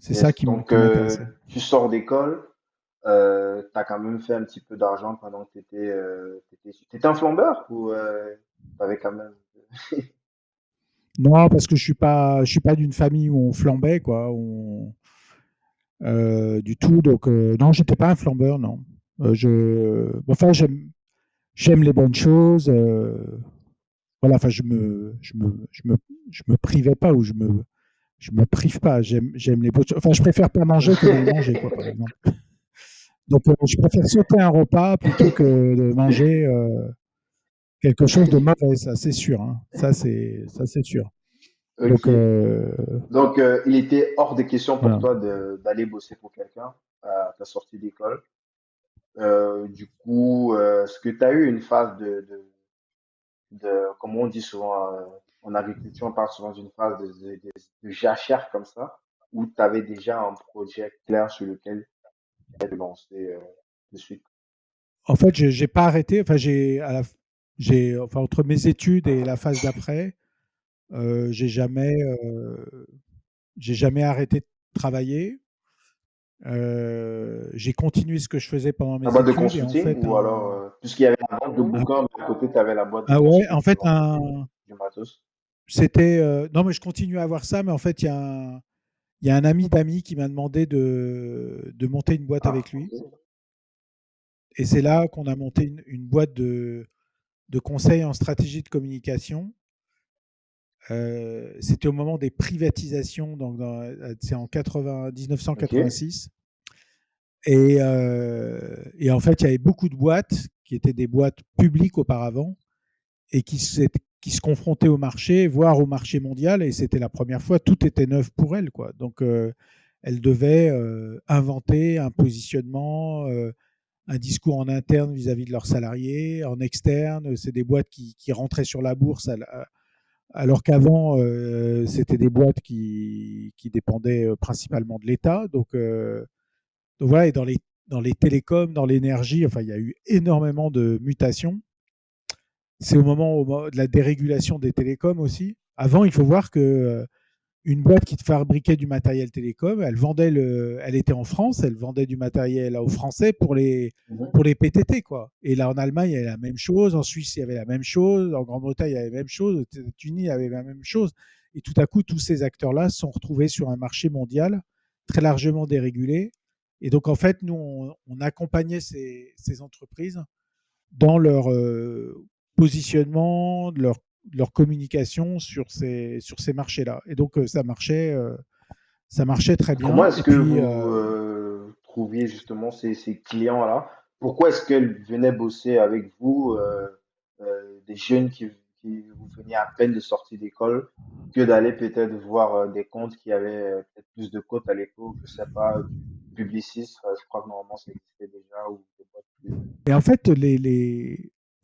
C'est ça Yes. Donc, qui m'intéressait. tu sors d'école, tu as quand même fait un petit peu d'argent pendant que t'étais un flambeur ou t'avais quand même. Non, parce que je suis pas d'une famille où on flambait, quoi, du tout. Donc, non, j'étais pas un flambeur, non. Enfin, j'aime les bonnes choses. Voilà, enfin, je me privais pas ou je me prive pas. J'aime les bonnes choses. Enfin, je préfère pas manger que de le manger, quoi, par exemple. Donc, je préfère sauter un repas plutôt que de manger quelque chose de mauvais, ça, c'est sûr, hein. Ça, c'est sûr. Ok. Donc, Donc, il était hors de question pour voilà. toi d'aller bosser pour quelqu'un à ta sortie d'école. Du coup, est-ce que tu as eu une phase comme on dit souvent en agriculture, on parle souvent d'une phase de jachère comme ça, où tu avais déjà un projet clair sur lequel tu allais te lancer de suite. En fait, j'ai pas arrêté. Enfin, enfin, entre mes études et la phase d'après, euh, j'ai jamais, euh, j'ai jamais arrêté de travailler. J'ai continué ce que je faisais pendant La mes boîte de études et en consulting fait, ou alors, puisqu'il y avait la vente de bouquins, mais à côté, tu avais la boîte de ouais, consulting en qui fait, vendait du matos. c'était, non, mais je continue à avoir ça, mais en fait, il y a un ami d'amis qui m'a demandé de monter une boîte Ah, avec ok. lui. Et c'est là qu'on a monté une boîte de conseil en stratégie de communication. C'était au moment des privatisations, donc c'est en 1986. Et en fait, il y avait beaucoup de boîtes qui étaient des boîtes publiques auparavant et qui se confrontaient au marché, voire au marché mondial. Et c'était la première fois, tout était neuf pour elles, quoi. Donc, elles devaient inventer un positionnement, un discours en interne vis-à-vis de leurs salariés, en externe. C'est des boîtes qui rentraient sur la bourse alors qu'avant, c'était des boîtes qui dépendaient principalement de l'État. Donc voilà, et dans les télécoms, dans l'énergie, enfin, il y a eu énormément de mutations. C'est de la dérégulation des télécoms aussi. Avant, il faut voir que une boîte qui fabriquait du matériel télécom, elle était en France, elle vendait du matériel aux Français Mhm. pour les PTT, quoi. Et là, en Allemagne, il y avait la même chose, en Suisse, il y avait la même chose, en Grande-Bretagne, il y avait la même chose, aux États-Unis, il y avait la même chose. Et tout à coup, tous ces acteurs-là se sont retrouvés sur un marché mondial très largement dérégulé. Et donc, en fait, nous, on accompagnait ces entreprises dans leur positionnement, leur communication sur ces marchés-là. Et donc, ça marchait très Comment bien. est-ce Et que puis, vous trouviez justement ces clients-là? Pourquoi est-ce qu'elles venaient bosser avec vous, des jeunes qui vous veniez à peine de sortir d'école, que d'aller peut-être voir des comptes qui avaient peut-être plus de cotes à l'époque, je sais pas, du Publicis, je crois que normalement ça existait déjà, ou des boîtes plus. et en fait,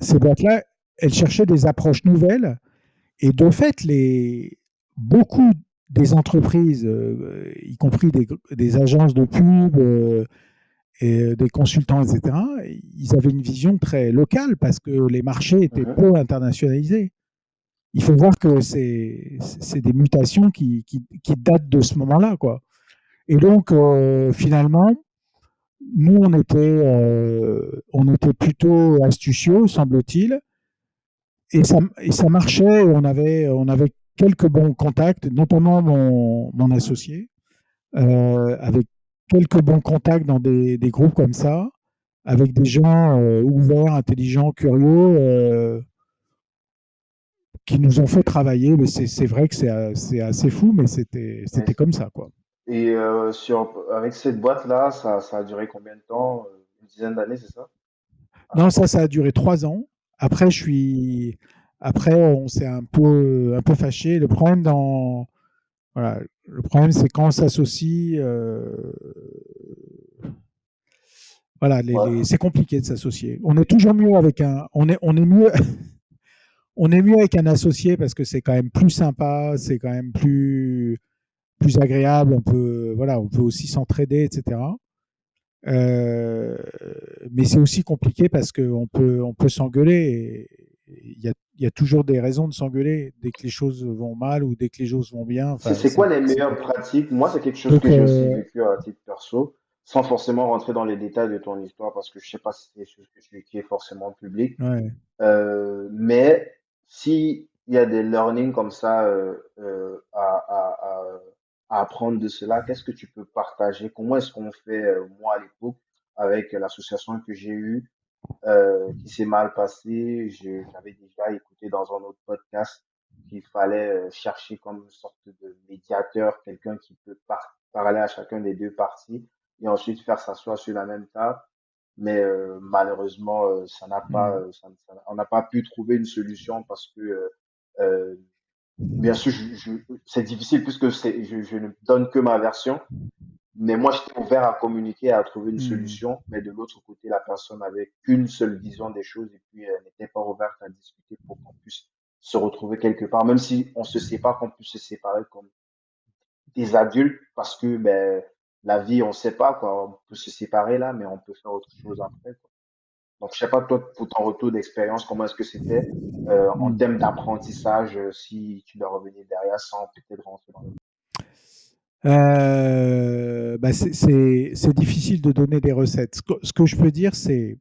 ces boîtes-là, elles cherchaient des approches nouvelles. Et de fait, beaucoup des entreprises, y compris des agences de pub et des consultants, etc., ils avaient une vision très locale parce que les marchés étaient Mhm. peu internationalisés. Il faut voir que c'est des mutations qui datent de ce moment-là, quoi. Et donc, finalement, nous, on était plutôt astucieux, semble-t-il, et ça marchait. On avait quelques bons contacts, notamment mon associé, avec quelques bons contacts dans des groupes comme ça, avec des gens ouverts, intelligents, curieux, qui nous ont fait travailler. Mais c'est vrai que c'est assez fou, mais Ouais. c'était comme ça, quoi. Et avec cette boîte-là, ça a duré combien de temps? Une dizaine d'années, c'est ça? Non, ça a duré 3 ans. Après, après, on s'est un peu fâché. Voilà, le problème, c'est quand on s'associe, voilà, Ouais. c'est compliqué de s'associer. On est toujours mieux avec on est mieux, on est mieux avec un associé parce que c'est quand même plus sympa, c'est quand même plus agréable. Voilà, on peut aussi s'entraider, etc. Euh, mais c'est aussi compliqué parce qu'on on peut s'engueuler. Et il y a il y a toujours des raisons de s'engueuler dès que les choses vont mal ou dès que les choses vont bien. Enfin, C'est quoi les c'est meilleures compliqué. pratiques? Moi, c'est quelque chose que Donc, j'ai aussi vécu à titre perso, sans forcément rentrer dans les détails de ton histoire, parce que je sais pas si c'est quelque chose que qui est forcément public. ouais. Mais si il y a des learnings comme ça à apprendre de cela, qu'est-ce que tu peux partager? Comment est-ce qu'on fait, moi à l'époque, avec l'association que j'ai eue? Qui s'est mal passé. J'avais déjà écouté dans un autre podcast qu'il fallait chercher comme une sorte de médiateur, quelqu'un qui peut parler à chacun des deux parties et ensuite faire s'asseoir sur la même table. Mais malheureusement, ça n'a pas, Hmm. on n'a pas pu trouver une solution parce que, euh, bien sûr, c'est difficile puisque je ne donne que ma version. Mais moi, j'étais ouvert à communiquer, à trouver une Hmm. solution. Mais de l'autre côté, la personne n'avait qu'une seule vision des choses et puis elle n'était pas ouverte à discuter pour qu'on puisse se retrouver quelque part. Même si on se sépare, qu'on puisse se séparer comme des adultes parce que ben, la vie, on ne sait pas, quoi. On peut se séparer là, mais on peut faire autre chose après, quoi. Donc, je sais pas, toi, pour ton retour d'expérience, comment est-ce que c'était en Hmm. termes d'apprentissage, si tu dois revenir derrière sans peut-être rentrer dans le... Bah, c'est difficile de donner des recettes. Ce que je peux dire, c'est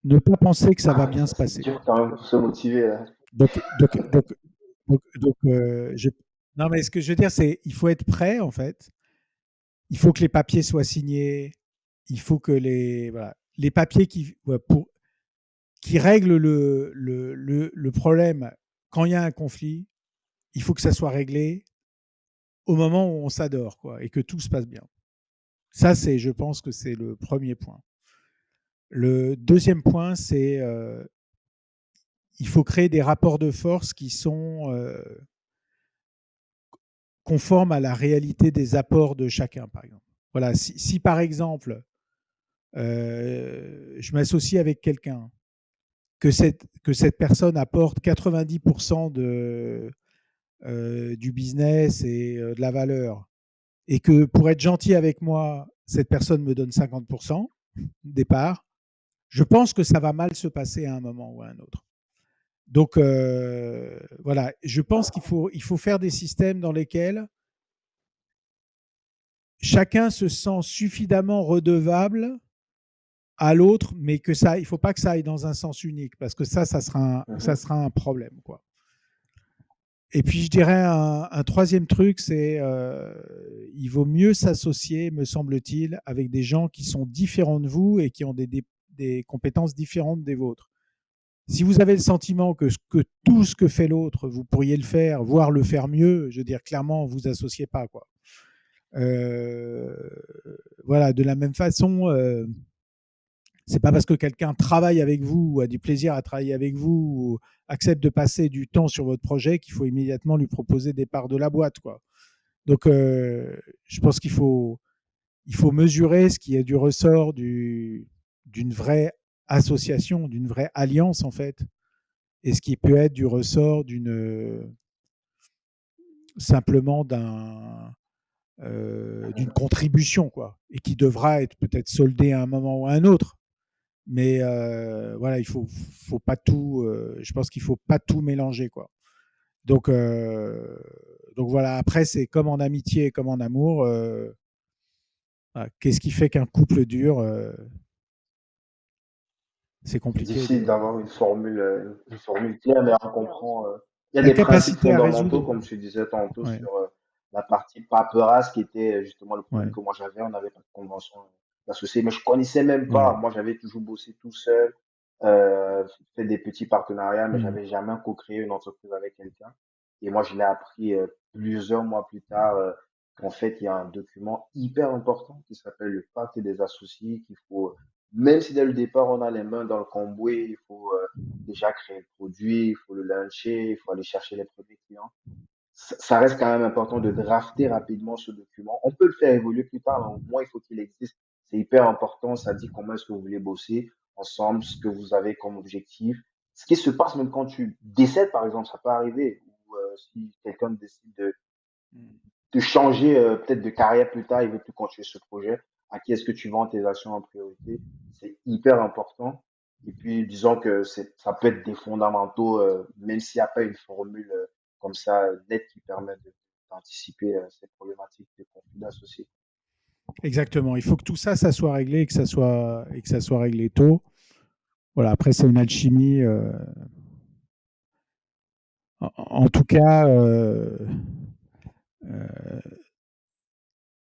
ne pas penser que ça va Ah, bien se c'est passer. dur quand même pour se motiver, là. Donc, donc, donc, non, mais ce que je veux dire, c'est il faut être prêt, en fait. Il faut que les papiers soient signés. Il faut que voilà, les papiers ouais, qui règlent le problème quand il y a un conflit, il faut que ça soit réglé au moment où on s'adore, quoi, et que tout se passe bien. Ça, je pense que c'est le premier point. Le deuxième point, c'est il faut créer des rapports de force qui sont conformes à la réalité des apports de chacun, par exemple. Voilà, si par exemple, je m'associe avec quelqu'un, que cette personne apporte 90% du business et de la valeur, et que pour être gentil avec moi, cette personne me donne 50% départ, je pense que ça va mal se passer à un moment ou à un autre. Donc voilà, je pense qu'il faut faire des systèmes dans lesquels chacun se sent suffisamment redevable à l'autre, mais il ne faut pas que ça aille dans un sens unique, parce que ça Mhm. sera un problème, quoi. Et puis je dirais un troisième truc, c'est il vaut mieux s'associer, me semble-t-il, avec des gens qui sont différents de vous et qui ont des compétences différentes des vôtres. Si vous avez le sentiment que tout ce que fait l'autre, vous pourriez le faire, voire le faire mieux, je veux dire clairement, vous associez pas, quoi. Euh, voilà, de la même façon, c'est pas parce que quelqu'un travaille avec vous ou a du plaisir à travailler avec vous ou accepte de passer du temps sur votre projet qu'il faut immédiatement lui proposer des parts de la boîte, quoi. Donc, je pense qu'il faut mesurer ce qui est du ressort d'une vraie association, d'une vraie alliance, en fait, et ce qui peut être du ressort simplement d'une contribution, quoi, et qui devra être peut-être soldée à un moment ou à un autre. Mais voilà, faut pas tout. Je pense qu'il faut pas tout mélanger, quoi. Donc, donc voilà. Après, c'est comme en amitié et comme en amour. Voilà, qu'est-ce qui fait qu'un couple dure? C'est C'est compliqué difficile de. d'avoir une formule claire, mais on comprend. Il y a La des principes capacité à fondamentaux, résoudre. comme je disais tantôt, Ouais, sur la partie paperasse, qui était justement le problème ouais, que moi j'avais. On n'avait pas de convention d'associé, mais je connaissais même pas. ouais. Moi, j'avais toujours bossé tout seul, fait des petits partenariats, mais Mm, j'avais jamais co-créé une entreprise avec quelqu'un. Et moi, je l'ai appris plusieurs mois plus tard, qu'en fait, il y a un document hyper important qui s'appelle le pacte des associés, qu'il faut, même si dès le départ, on a les mains dans le cambouis, il faut déjà créer le produit, il faut le lancer, il faut aller chercher les produits clients. Ça reste quand même important de drafter rapidement ce document. On peut le faire évoluer plus tard, mais au moins, il faut qu'il existe. C'est hyper important. Ça dit comment est-ce que vous voulez bosser ensemble, ce que vous avez comme objectif. Ce qui se passe même quand tu décèdes, par exemple, ça peut arriver. Ou si quelqu'un décide de changer peut-être de carrière plus tard, il veut plus continuer ce projet. À qui est-ce que tu vends tes actions en priorité? C'est hyper important. Et puis, disons que ça peut être des fondamentaux, même s'il n'y a pas une formule comme ça nette qui permet d'anticiper ces problématiques de conflits d'associés. Exactement. Il faut que tout ça, ça soit réglé et que ça soit réglé tôt. Voilà. Après, c'est une alchimie. En tout cas, euh,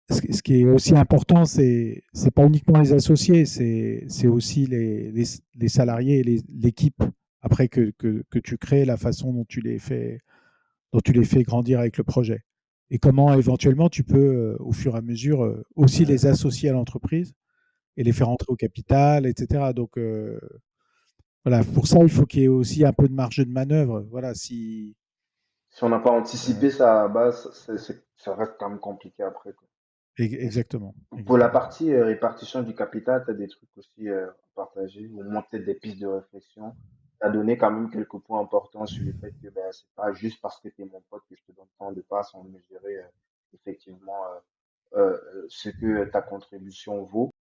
ce qui est aussi important, c'est pas uniquement les associés, c'est aussi les salariés et l'équipe après que tu crées, la façon dont tu les fais grandir avec le projet. Et comment éventuellement tu peux, au fur et à mesure, aussi Mhm. les associer à l'entreprise et les faire entrer au capital, etc. Donc voilà, pour ça, il faut qu'il y ait aussi un peu de marge de manœuvre. Voilà, si Si on n'a pas euh, anticipé ça à la base, ça reste quand même compliqué après, quoi. Est-ce- exactement, Pour la exactement. partie répartition du capital, tu as des trucs aussi à partager, ou au moins peut-être des pistes de réflexion. Tu as donné quand même quelques points importants sur le fait que ben, c'est pas juste parce que tu es mon pote que je te donne tant de pas sans mesurer effectivement ce que ta contribution vaut.